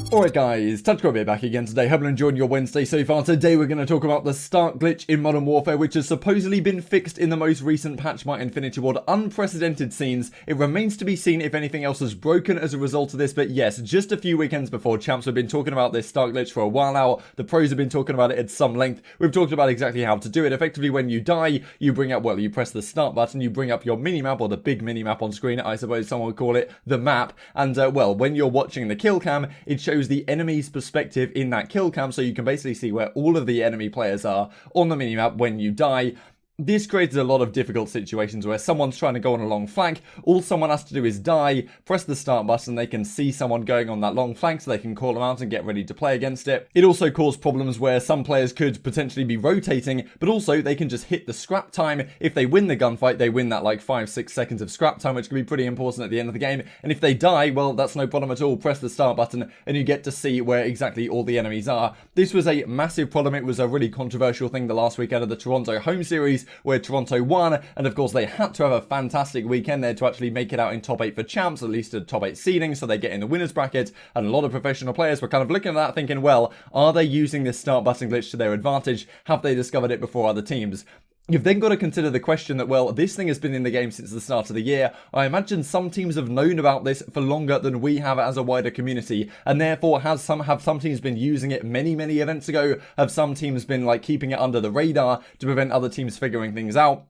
Alright guys, TacticalRebBit back again today. Hope you're enjoying your Wednesday so far. Today we're going to talk about the start glitch in Modern Warfare, which has supposedly been fixed in the most recent patch by Infinity Ward. Unprecedented scenes. It remains to be seen if anything else has broken as a result of this, but yes, just a few weekends before, champs have been talking about this start glitch for a while now. The pros have been talking about it at some length. We've talked about exactly how to do it. Effectively, when you die, you bring up, well, you press the start button, you bring up your minimap, or the big minimap on screen, I suppose someone would call it, the map, and well, when you're watching the kill cam, it shows the enemy's perspective in that kill cam, so you can basically see where all of the enemy players are on the minimap when you die. This creates a lot of difficult situations where someone's trying to go on a long flank, all someone has to do is die, press the start button, they can see someone going on that long flank so they can call them out and get ready to play against it. It also caused problems where some players could potentially be rotating, but also they can just hit the scrap time. If they win the gunfight, they win that like 5-6 seconds of scrap time, which can be pretty important at the end of the game. And if they die, well, that's no problem at all. Press the start button and you get to see where exactly all the enemies are. This was a massive problem. It was a really controversial thing the last weekend of the Toronto home series, where Toronto won, and of course they had to have a fantastic weekend there to actually make it out in top 8 for champs, at least a top 8 seeding, so they get in the winners bracket, and a lot of professional players were kind of looking at that thinking, well, are they using this start button glitch to their advantage? Have they discovered it before other teams? You've then got to consider the question that, well, this thing has been in the game since the start of the year. I imagine some teams have known about this for longer than we have as a wider community, and therefore have some teams been using it many events ago? Have some teams been like keeping it under the radar to prevent other teams figuring things out?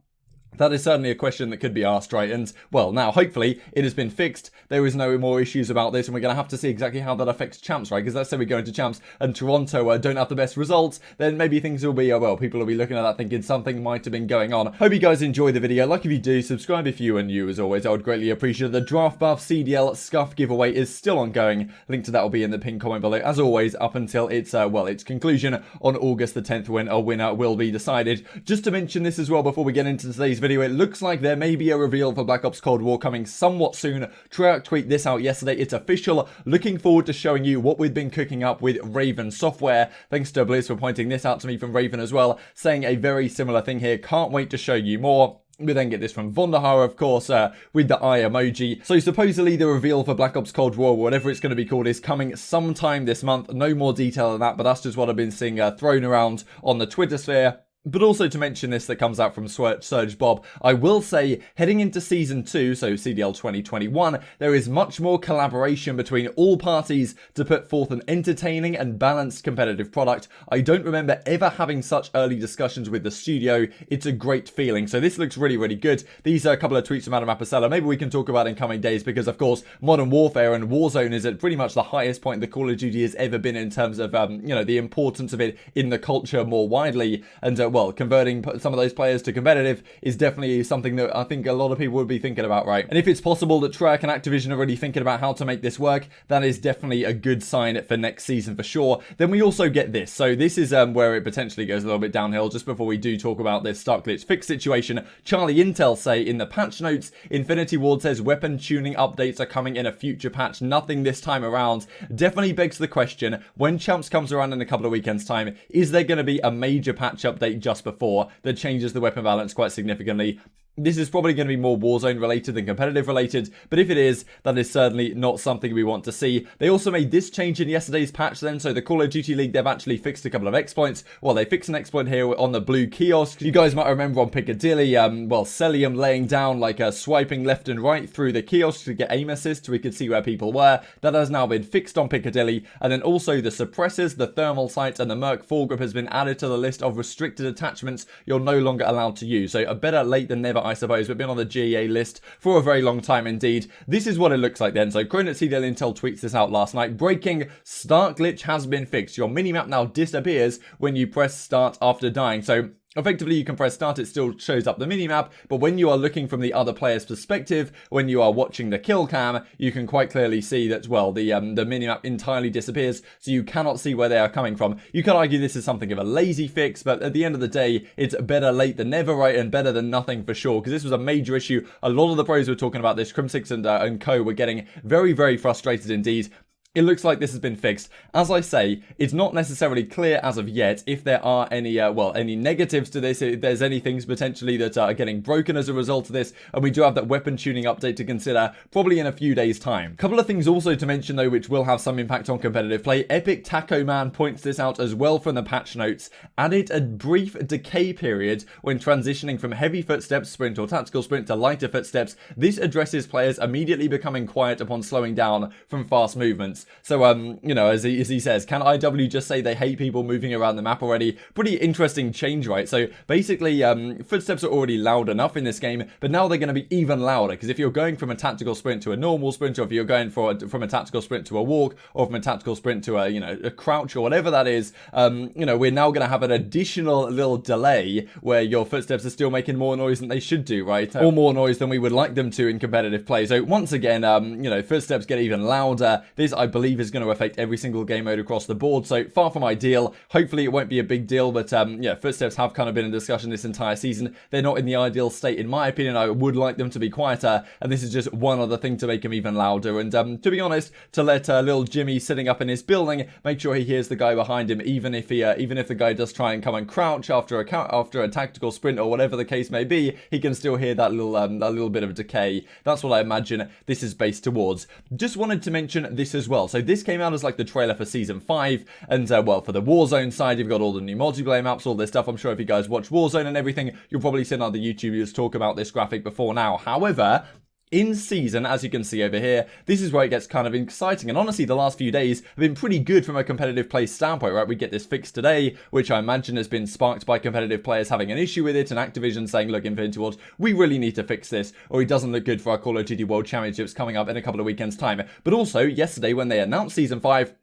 That is certainly a question that could be asked, right? And, well, now, hopefully, it has been fixed. There is no more issues about this, and we're going to have to see exactly how that affects champs, right? Because let's say we go into champs and Toronto don't have the best results, then maybe things will be, well, people will be looking at that thinking something might have been going on. Hope you guys enjoy the video. Like if you do, subscribe if you are new, as always. I would greatly appreciate it. The Draft Buff CDL Scuf Giveaway is still ongoing. Link to that will be in the pinned comment below, as always, up until its, well, its conclusion on August the 10th, when a winner will be decided. Just to mention this as well before we get into today's video, it looks like there may be a reveal for Black Ops Cold War coming somewhat soon. Treyarch tweeted this out yesterday. It's official. Looking forward to showing you what we've been cooking up with Raven Software. Thanks to Blizz for pointing this out to me from Raven as well, saying a very similar thing here. Can't wait to show you more. We then get this from Bonta, of course, with the eye emoji. So supposedly the reveal for Black Ops Cold War, whatever it's going to be called, is coming sometime this month. No more detail than that, but that's just what I've been seeing thrown around on the Twitter sphere. But also to mention this that comes out from Surge Bob, I will say, heading into Season 2, so CDL 2021, there is much more collaboration between all parties to put forth an entertaining and balanced competitive product. I don't remember ever having such early discussions with the studio. It's a great feeling. So this looks really good. These are a couple of tweets from Adam Apicella. Maybe we can talk about in coming days, because of course, Modern Warfare and Warzone is at pretty much the highest point the Call of Duty has ever been in terms of, you know, the importance of it in the culture more widely. And well, converting some of those players to competitive is definitely something that I think a lot of people would be thinking about, right? And if it's possible that Treyarch and Activision are already thinking about how to make this work, that is definitely a good sign for next season for sure. Then we also get this. So this is where it potentially goes a little bit downhill. Just before we do talk about this start glitch fix situation, Charlie Intel say in the patch notes, Infinity Ward says weapon tuning updates are coming in a future patch. Nothing this time around. Definitely begs the question, when Champs comes around in a couple of weekends time, is there going to be a major patch update just before that changes the weapon balance quite significantly? This is probably going to be more Warzone related than competitive related, but if it is, that is certainly not something we want to see. They also made this change in yesterday's patch then, so the Call of Duty League, they've actually fixed a couple of exploits. Well, they fixed an exploit here on the blue kiosk. You guys might remember on Piccadilly, well, Celium laying down, like swiping left and right through the kiosk to get aim assist so we could see where people were. That has now been fixed on Piccadilly, and then also the suppressors, the thermal sights, and the Merc foregrip has been added to the list of restricted attachments you're no longer allowed to use. So a better late than never, I suppose. We've been on the GEA list for a very long time indeed. This is what it looks like then. So Cronut CDL Intel tweets this out last night. Breaking, start glitch has been fixed. Your minimap now disappears when you press start after dying. So effectively, you can press start, it still shows up the minimap, but when you are looking from the other player's perspective, when you are watching the kill cam, you can quite clearly see that, well, the minimap entirely disappears, so you cannot see where they are coming from. You could argue this is something of a lazy fix, but at the end of the day, it's better late than never, right, and better than nothing for sure, because this was a major issue. A lot of the pros were talking about this. Crimsix and co were getting very frustrated indeed. it looks like this has been fixed. As I say, it's not necessarily clear as of yet if there are any, any negatives to this, if there's any things potentially that are getting broken as a result of this, and we do have that weapon tuning update to consider probably in a few days' time. Couple of things also to mention though, which will have some impact on competitive play. Epic Taco Man points this out as well from the patch notes. Added a brief decay period when transitioning from heavy footsteps, sprint or tactical sprint, to lighter footsteps. This addresses players immediately becoming quiet upon slowing down from fast movements. So, you know, as he says, can IW just say they hate people moving around the map already? Pretty interesting change, right? So, basically, footsteps are already loud enough in this game, but now they're going to be even louder, because if you're going from a tactical sprint to a normal sprint, or if you're going from a tactical sprint to a walk, or from a tactical sprint to a, you know, a crouch, or whatever that is, you know, we're now going to have an additional little delay where your footsteps are still making more noise than they should do, right? Or more noise than we would like them to in competitive play. So, once again, you know, footsteps get even louder. This, I believe, is going to affect every single game mode across the board, so far from ideal. Hopefully it won't be a big deal, but yeah, footsteps have kind of been in discussion this entire season. They're not in the ideal state in my opinion. I would like them to be quieter, and this is just one other thing to make them even louder. And to be honest, to let little Jimmy sitting up in his building make sure he hears the guy behind him, even if the guy does try and come and crouch after a tactical sprint or whatever the case may be, he can still hear that little bit of decay. That's what I imagine this is based towards. Just wanted to mention this as well. So this came out as like the trailer for Season 5, and well, for the Warzone side, you've got all the new multiplayer maps, all this stuff. I'm sure if you guys watch Warzone and everything, you'll probably seen other YouTubers talk about this graphic before now. However, in season, as you can see over here, this is where it gets kind of exciting, and honestly the last few days have been pretty good from a competitive play standpoint, right? We get this fixed today, which I imagine has been sparked by competitive players having an issue with it, and Activision saying, look, Infinity Ward, we really need to fix this, or it doesn't look good for our Call of Duty World Championships coming up in a couple of weekends' time. But also, yesterday when they announced Season 5,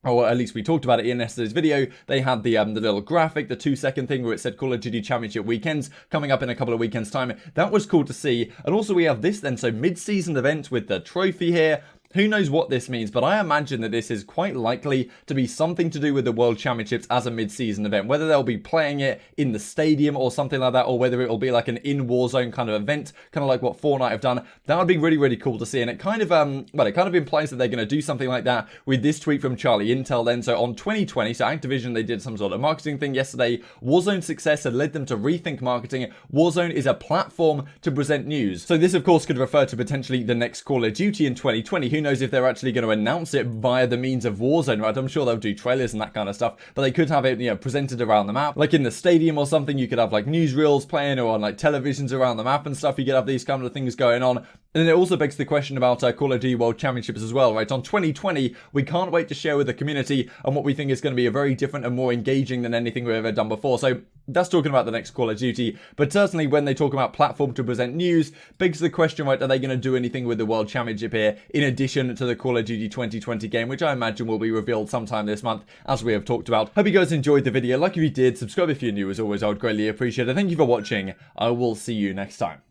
or at least we talked about it in yesterday's video, they had the little graphic, the 2-second thing where it said Call of Duty Championship weekends coming up in a couple of weekends' time. That was cool to see. And also we have this then, so mid-season event with the trophy here. Who knows what this means, but I imagine that this is quite likely to be something to do with the World Championships as a mid-season event. Whether they'll be playing it in the stadium or something like that, or whether it will be like an in-Warzone kind of event, kind of like what Fortnite have done. That would be really, really cool to see, and it kind of, well, it kind of implies that they're going to do something like that with this tweet from Charlie Intel then. So on 2020, so Activision, they did some sort of marketing thing yesterday. Warzone's success had led them to rethink marketing. Warzone is a platform to present news. So this, of course, could refer to potentially the next Call of Duty in 2020. Who knows if they're actually going to announce it via the means of Warzone, right? I'm sure they'll do trailers and that kind of stuff, but they could have it, you know, presented around the map, like in the stadium or something. You could have like newsreels playing, or on like televisions around the map and stuff. You could have these kind of things going on. And it also begs the question about Call of Duty World Championships as well, right? On 2020, we can't wait to share with the community on what we think is going to be a very different and more engaging than anything we've ever done before. So that's talking about the next Call of Duty. But certainly when they talk about platform to present news, begs the question, right, are they going to do anything with the World Championship here in addition to the Call of Duty 2020 game, which I imagine will be revealed sometime this month, as we have talked about. Hope you guys enjoyed the video. Like if you did, subscribe if you're new. As always, I would greatly appreciate it. Thank you for watching. I will see you next time.